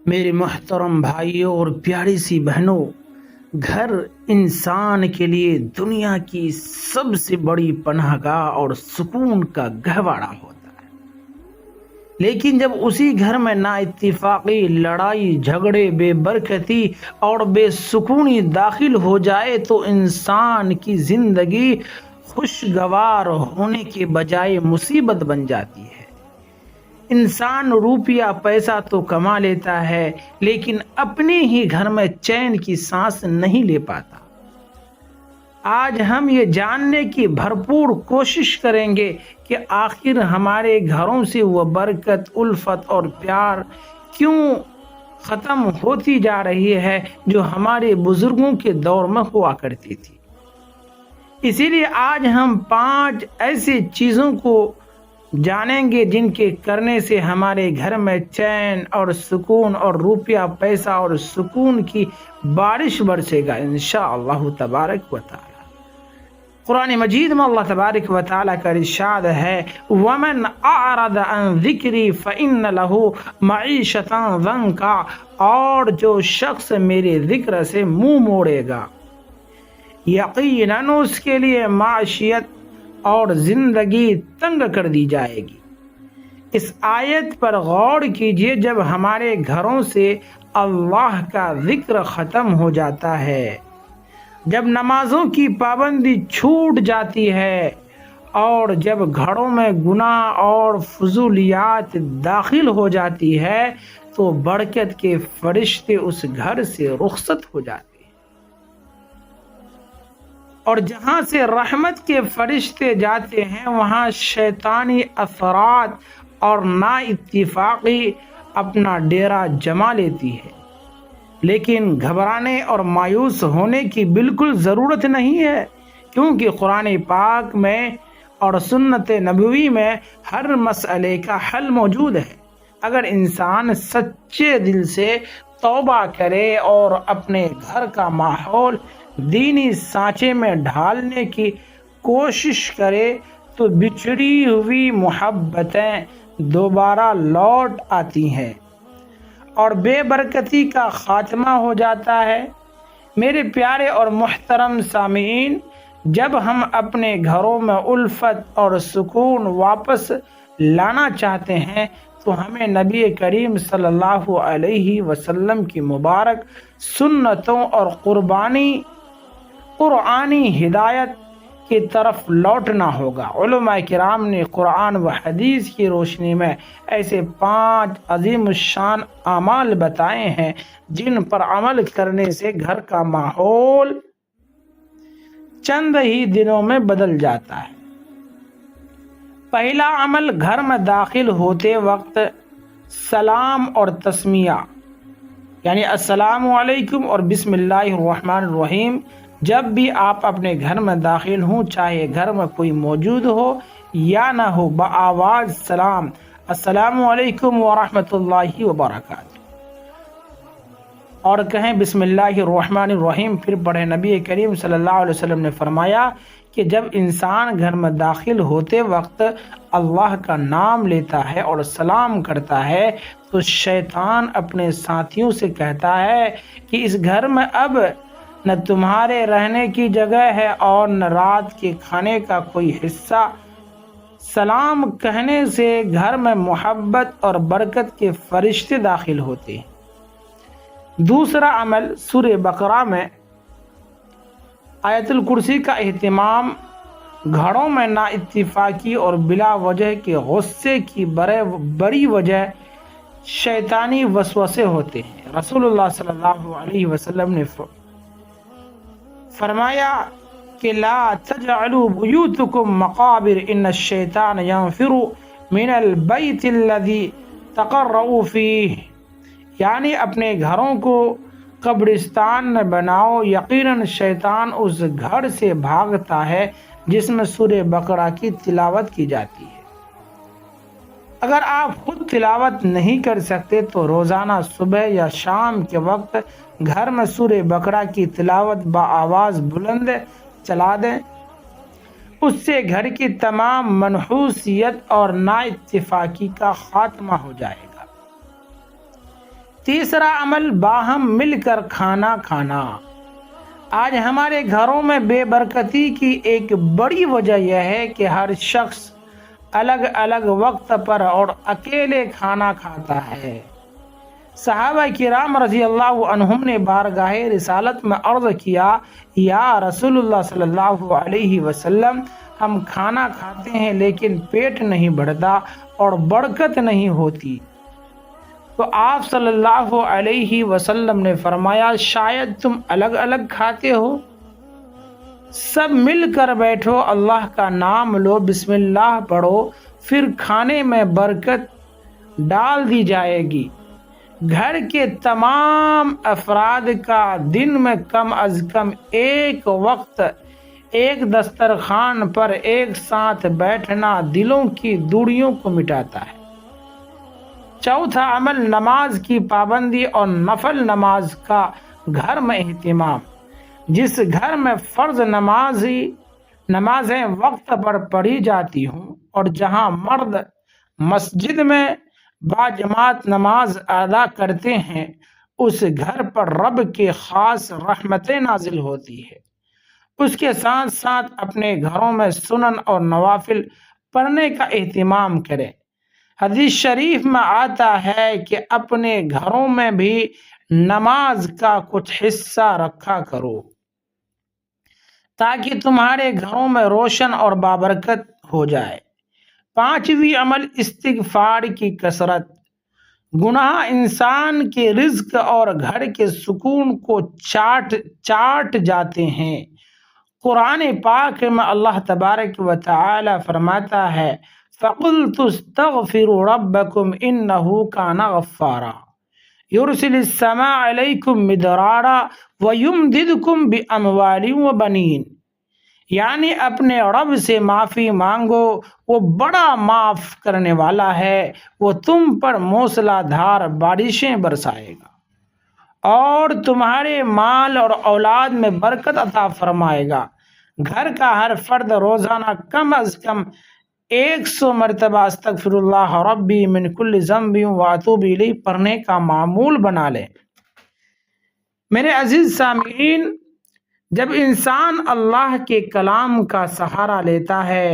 میرے محترم بھائیوں اور پیاری سی بہنوں، گھر انسان کے لیے دنیا کی سب سے بڑی پناہ گاہ اور سکون کا گہوارہ ہوتا ہے، لیکن جب اسی گھر میں نا اتفاقی، لڑائی جھگڑے، بے برکتی اور بے سکونی داخل ہو جائے تو انسان کی زندگی خوشگوار ہونے کے بجائے مصیبت بن جاتی ہے۔ انسان روپیہ پیسہ تو کما لیتا ہے، لیکن اپنے ہی گھر میں چین کی سانس نہیں لے پاتا۔ آج ہم یہ جاننے کی بھرپور کوشش کریں گے کہ آخر ہمارے گھروں سے وہ برکت، الفت اور پیار کیوں ختم ہوتی جا رہی ہے جو ہمارے بزرگوں کے دور میں ہوا کرتی تھی۔ اسی لیے آج ہم 5 ایسی چیزوں کو جانیں گے جن کے کرنے سے ہمارے گھر میں چین اور سکون اور روپیہ پیسہ اور سکون کی بارش برسے گا انشاءاللہ تبارک و تعالی۔ قرآن مجید میں اللہ تبارک و تعالی کا ارشاد ہے، وَمَنْ أَعْرَضَ عَنْ ذِكْرِي فَإِنَّ لَهُ مَعِيشَةً ضَنْكًا، اور جو شخص میرے ذکر سے منہ موڑے گا یقیناً اس کے لیے معیشت اور زندگی تنگ کر دی جائے گی۔ اس آیت پر غور کیجئے، جب ہمارے گھروں سے اللہ کا ذکر ختم ہو جاتا ہے، جب نمازوں کی پابندی چھوٹ جاتی ہے اور جب گھروں میں گناہ اور فضولیات داخل ہو جاتی ہے تو برکت کے فرشتے اس گھر سے رخصت ہو جاتے ہیں، اور جہاں سے رحمت کے فرشتے جاتے ہیں وہاں شیطانی اثرات اور نا اتفاقی اپنا ڈیرا جما لیتی ہے۔ لیکن گھبرانے اور مایوس ہونے کی بالکل ضرورت نہیں ہے، کیونکہ قرآن پاک میں اور سنت نبوی میں ہر مسئلے کا حل موجود ہے۔ اگر انسان سچے دل سے توبہ کرے اور اپنے گھر کا ماحول دینی سانچے میں ڈھالنے کی کوشش کرے تو بچھڑی ہوئی محبتیں دوبارہ لوٹ آتی ہیں اور بے برکتی کا خاتمہ ہو جاتا ہے۔ میرے پیارے اور محترم سامعین، جب ہم اپنے گھروں میں الفت اور سکون واپس لانا چاہتے ہیں تو ہمیں نبی کریم صلی اللہ علیہ وسلم کی مبارک سنتوں اور قرآنی ہدایت کی طرف لوٹنا ہوگا۔ علماء کرام نے قرآن و حدیث کی روشنی میں ایسے 5 عظیم الشان اعمال بتائے ہیں جن پر عمل کرنے سے گھر کا ماحول چند ہی دنوں میں بدل جاتا ہے۔ پہلا عمل، گھر میں داخل ہوتے وقت سلام اور تسمیہ، یعنی السلام علیکم اور بسم اللہ الرحمن الرحیم۔ جب بھی آپ اپنے گھر میں داخل ہوں، چاہے گھر میں کوئی موجود ہو یا نہ ہو، بآواز سلام، السلام علیکم ورحمۃ اللہ وبرکاتہ، اور کہیں بسم اللہ الرحمن الرحیم، پھر پڑھیں۔ نبی کریم صلی اللہ علیہ وسلم نے فرمایا کہ جب انسان گھر میں داخل ہوتے وقت اللہ کا نام لیتا ہے اور سلام کرتا ہے تو شیطان اپنے ساتھیوں سے کہتا ہے کہ اس گھر میں اب نہ تمہارے رہنے کی جگہ ہے اور نہ رات کے کھانے کا کوئی حصہ۔ سلام کہنے سے گھر میں محبت اور برکت کے فرشتے داخل ہوتے ہیں۔ دوسرا عمل، سورہ بقرہ میں آیت الکرسی کا اہتمام۔ گھروں میں نا اتفاقی اور بلا وجہ کے غصے کی بڑی وجہ شیطانی وسوسے ہوتے ہیں۔ رسول اللہ صلی اللہ علیہ وسلم نے فرمایا کہ لا تجعلوا بیوتکم مقابر ان الشیطان ينفر من البیت الذی تقرؤوا فیہ، یعنی اپنے گھروں کو قبرستان نہ بناؤ، یقیناً شیطان اس گھر سے بھاگتا ہے جس میں سورہ بقرہ کی تلاوت کی جاتی ہے۔ اگر آپ خود تلاوت نہیں کر سکتے تو روزانہ صبح یا شام کے وقت گھر میں سورہ بقرہ کی تلاوت بآواز بلند چلا دیں، اس سے گھر کی تمام منحوسیت اور نا اتفاقی کا خاتمہ ہو جائے گا۔ تیسرا عمل باہم مل کر کھانا کھانا۔ آج ہمارے گھروں میں بے برکتی کی ایک بڑی وجہ یہ ہے کہ ہر شخص الگ الگ وقت پر اور اکیلے کھانا کھاتا ہے۔ صحابہ کرام رضی اللہ عنہم نے بارگاہ رسالت میں عرض کیا، یا رسول اللہ صلی اللہ علیہ وسلم، ہم کھانا کھاتے ہیں لیکن پیٹ نہیں بھرتا اور برکت نہیں ہوتی۔ تو آپ صلی اللہ علیہ وسلم نے فرمایا، شاید تم الگ الگ کھاتے ہو، سب مل کر بیٹھو، اللہ کا نام لو، بسم اللہ پڑھو، پھر کھانے میں برکت ڈال دی جائے گی۔ گھر کے تمام افراد کا دن میں کم از کم ایک وقت ایک دسترخوان پر ایک ساتھ بیٹھنا دلوں کی دوریوں کو مٹاتا ہے۔ چوتھا عمل نماز کی پابندی اور نفل نماز کا گھر میں اہتمام۔ جس گھر میں فرض نمازیں وقت پر پڑھی جاتی ہوں اور جہاں مرد مسجد میں باجماعت نماز ادا کرتے ہیں، اس گھر پر رب کی خاص رحمتیں نازل ہوتی ہے۔ اس کے ساتھ ساتھ اپنے گھروں میں سنن اور نوافل پڑھنے کا اہتمام کریں۔ حدیث شریف میں آتا ہے کہ اپنے گھروں میں بھی نماز کا کچھ حصہ رکھا کرو تاکہ تمہارے گھروں میں روشن اور بابرکت ہو جائے۔ پانچویں عمل استغفار کی کثرت۔ گناہ انسان کے رزق اور گھر کے سکون کو چاٹ جاتے ہیں۔ قرآن پاک میں اللہ تبارک و تعالی فرماتا ہے، فَقُلْتُ اسْتَغْفِرُوا رَبَّكُمْ إِنَّهُ كَانَ غَفَّارًا يُرْسِلِ السَّمَاءَ عَلَيْكُمْ مِدْرَارًا وَيُمْدِدْكُمْ بِأَمْوَالٍ وَبَنِينَ، یعنی اپنے رب سے معافی مانگو، وہ بڑا معاف کرنے والا ہے، وہ تم پر موسلا دھار بارشیں برسائے گا اور تمہارے مال اور اولاد میں برکت عطا فرمائے گا۔ گھر کا ہر فرد روزانہ کم از کم 100 مرتبہ استغفر اللہ ربی من کل ذنب واتوب الیہ پڑھنے کا معمول بنا لے۔ میرے عزیز سامعین، جب انسان اللہ کے کلام کا سہارا لیتا ہے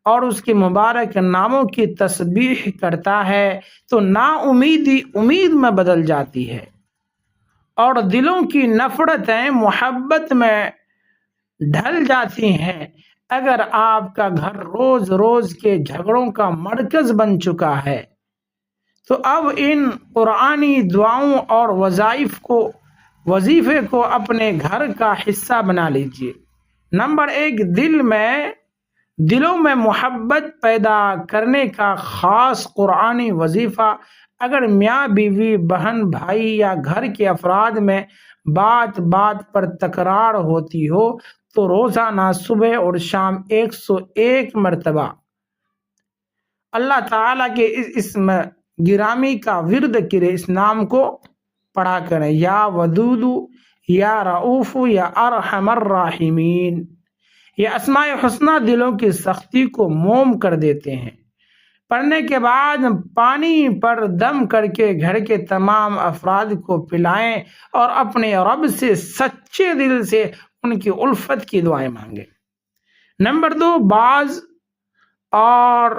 اور اس کے مبارک ناموں کی تسبیح کرتا ہے تو نا امیدی امید میں بدل جاتی ہے اور دلوں کی نفرتیں محبت میں ڈھل جاتی ہیں۔ اگر آپ کا گھر روز روز کے جھگڑوں کا مرکز بن چکا ہے تو اب ان قرآنی دعاؤں اور وظیفے کو اپنے گھر کا حصہ بنا لیجیے۔ نمبر 1، دلوں میں محبت پیدا کرنے کا خاص قرآنی وظیفہ۔ اگر میاں بیوی، بہن بھائی یا گھر کے افراد میں بات بات پر تکرار ہوتی ہو تو روزانہ صبح اور شام 101 مرتبہ اللہ تعالیٰ کے اس اسم گرامی کا ورد کرے، اس نام کو پڑھا کریں، یا ودود، یا رؤوف، یا ارحم الراحمین۔ یہ اسماء حسنہ دلوں کی سختی کو موم کر دیتے ہیں۔ پڑھنے کے بعد پانی پر دم کر کے گھر کے تمام افراد کو پلائیں اور اپنے رب سے سچے دل سے ان کی الفت کی دعائیں مانگیں۔ نمبر 2، بعض اور